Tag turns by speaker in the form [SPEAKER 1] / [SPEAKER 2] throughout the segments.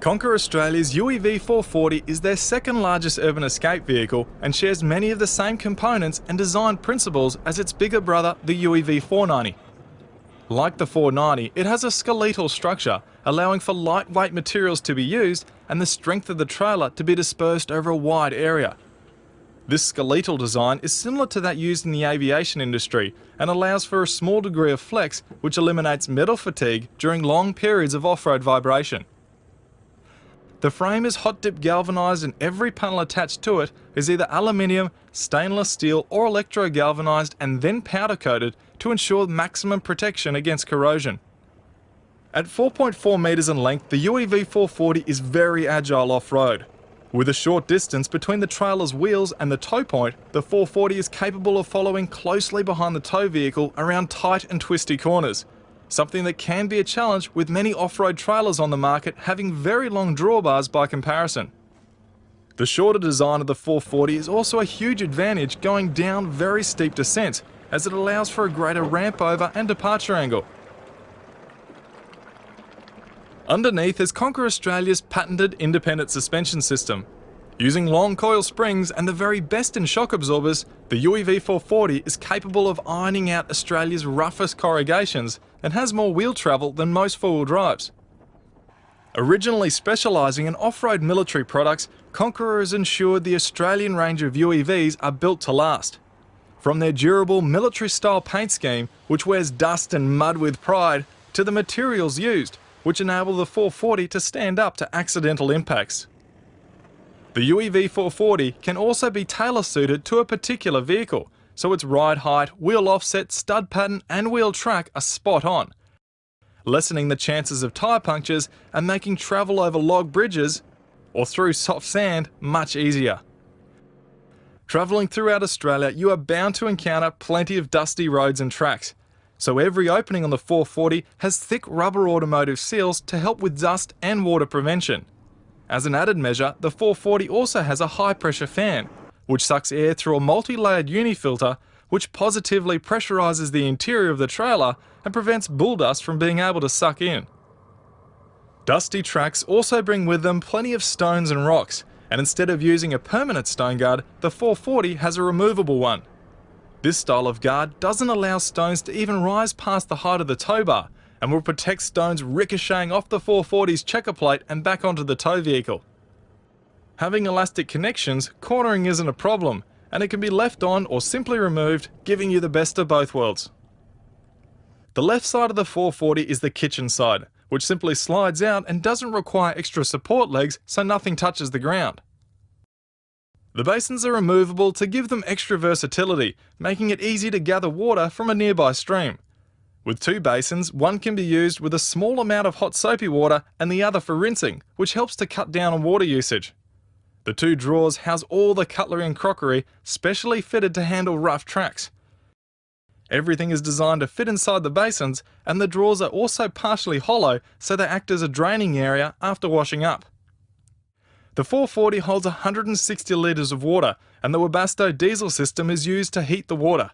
[SPEAKER 1] Conquer Australia's UEV 440 is their second largest urban escape vehicle and shares many of the same components and design principles as its bigger brother, the UEV 490. Like the 490, it has a skeletal structure, allowing for lightweight materials to be used and the strength of the trailer to be dispersed over a wide area. This skeletal design is similar to that used in the aviation industry and allows for a small degree of flex, which eliminates metal fatigue during long periods of off-road vibration. The frame is hot-dip galvanised and every panel attached to it is either aluminium, stainless steel or electro-galvanised and then powder-coated to ensure maximum protection against corrosion. At 4.4 metres in length, the UEV 440 is very agile off-road. With a short distance between the trailer's wheels and the tow point, the 440 is capable of following closely behind the tow vehicle around tight and twisty corners, something that can be a challenge with many off-road trailers on the market having very long drawbars by comparison. The shorter design of the 440 is also a huge advantage going down very steep descents, as it allows for a greater ramp over and departure angle. Underneath is Conquer Australia's patented independent suspension system. Using long coil springs and the very best in shock absorbers, the UEV 440 is capable of ironing out Australia's roughest corrugations and has more wheel travel than most four-wheel drives. Originally specialising in off-road military products, Conqueror has ensured the Australian range of UEVs are built to last. From their durable military-style paint scheme, which wears dust and mud with pride, to the materials used, which enable the 440 to stand up to accidental impacts. The UEV 440 can also be tailor-suited to a particular vehicle, so its ride height, wheel offset, stud pattern and wheel track are spot on, lessening the chances of tyre punctures and making travel over log bridges or through soft sand much easier. Travelling throughout Australia, you are bound to encounter plenty of dusty roads and tracks, so every opening on the 440 has thick rubber automotive seals to help with dust and water prevention. As an added measure, the 440 also has a high-pressure fan, which sucks air through a multi-layered unifilter which positively pressurises the interior of the trailer and prevents bull dust from being able to suck in. Dusty tracks also bring with them plenty of stones and rocks, and instead of using a permanent stone guard, the 440 has a removable one. This style of guard doesn't allow stones to even rise past the height of the tow bar and will protect stones ricocheting off the 440's checker plate and back onto the tow vehicle. Having elastic connections, cornering isn't a problem, and it can be left on or simply removed, giving you the best of both worlds. The left side of the 440 is the kitchen side, which simply slides out and doesn't require extra support legs so nothing touches the ground. The basins are removable to give them extra versatility, making it easy to gather water from a nearby stream. With two basins, one can be used with a small amount of hot soapy water and the other for rinsing, which helps to cut down on water usage. The two drawers house all the cutlery and crockery, specially fitted to handle rough tracks. Everything is designed to fit inside the basins, and the drawers are also partially hollow so they act as a draining area after washing up. The 440 holds 160 litres of water, and the Webasto diesel system is used to heat the water.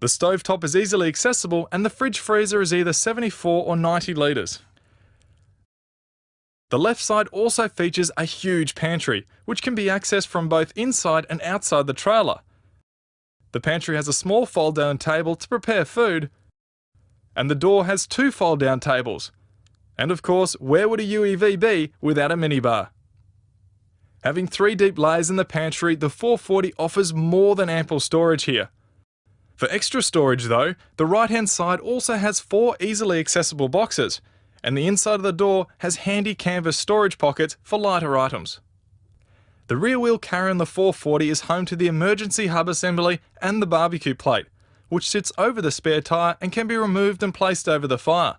[SPEAKER 1] The stovetop is easily accessible and the fridge freezer is either 74 or 90 litres. The left side also features a huge pantry, which can be accessed from both inside and outside the trailer. The pantry has a small fold-down table to prepare food, and the door has two fold-down tables. And of course, where would a UEV be without a minibar? Having 3 deep layers in the pantry, the 440 offers more than ample storage here. For extra storage though, the right-hand side also has 4 easily accessible boxes, and the inside of the door has handy canvas storage pockets for lighter items. The rear wheel carrier on the 440 is home to the emergency hub assembly and the barbecue plate, which sits over the spare tyre and can be removed and placed over the fire.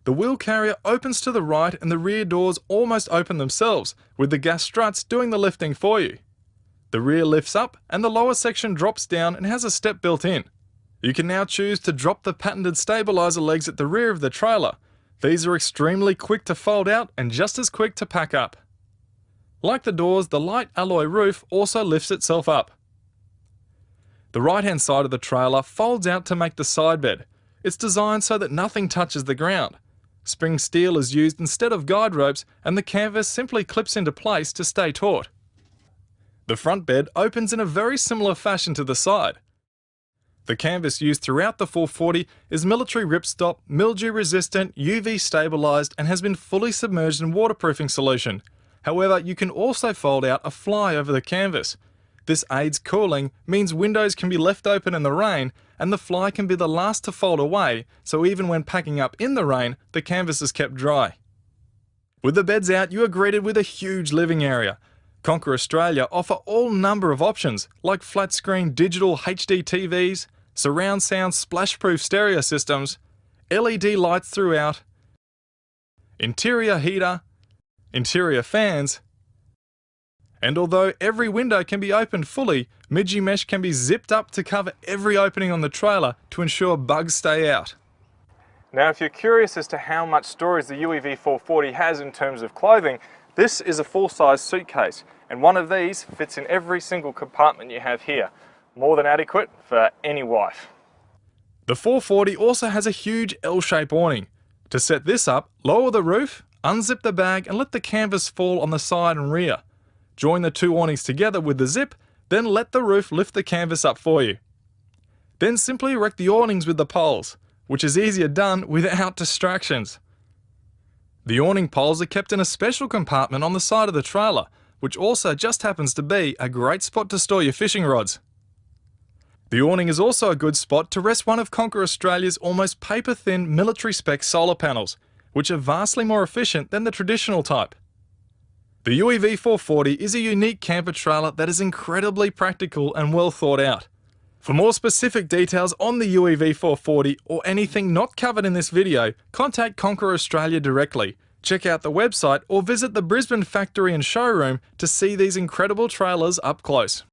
[SPEAKER 1] The wheel carrier opens to the right and the rear doors almost open themselves, with the gas struts doing the lifting for you. The rear lifts up and the lower section drops down and has a step built in. You can now choose to drop the patented stabiliser legs at the rear of the trailer. These are extremely quick to fold out and just as quick to pack up. Like the doors, the light alloy roof also lifts itself up. The right-hand side of the trailer folds out to make the side bed. It's designed so that nothing touches the ground. Spring steel is used instead of guide ropes, and the canvas simply clips into place to stay taut. The front bed opens in a very similar fashion to the side. The canvas used throughout the 440 is military ripstop, mildew resistant, UV stabilised, and has been fully submerged in waterproofing solution. However, you can also fold out a fly over the canvas. This aids cooling, means windows can be left open in the rain, and the fly can be the last to fold away, so even when packing up in the rain, the canvas is kept dry. With the beds out, you are greeted with a huge living area. Conquer Australia offer all number of options, like flat screen digital HD TVs, surround sound splash-proof stereo systems, LED lights throughout, interior heater, interior fans, and although every window can be opened fully, Midgie mesh can be zipped up to cover every opening on the trailer to ensure bugs stay out. Now, if you're curious as to how much storage the UEV 440 has in terms of clothing, this is a full-size suitcase, and one of these fits in every single compartment you have here. More than adequate for any wife. The 440 also has a huge L-shaped awning. To set this up, lower the roof, unzip the bag and let the canvas fall on the side and rear. Join the two awnings together with the zip, then let the roof lift the canvas up for you. Then simply erect the awnings with the poles, which is easier done without distractions. The awning poles are kept in a special compartment on the side of the trailer, which also just happens to be a great spot to store your fishing rods. The awning is also a good spot to rest one of Conquer Australia's almost paper-thin military-spec solar panels, which are vastly more efficient than the traditional type. The UEV 440 is a unique camper trailer that is incredibly practical and well thought out. For more specific details on the UEV 440 or anything not covered in this video, contact Conquer Australia directly. Check out the website or visit the Brisbane factory and showroom to see these incredible trailers up close.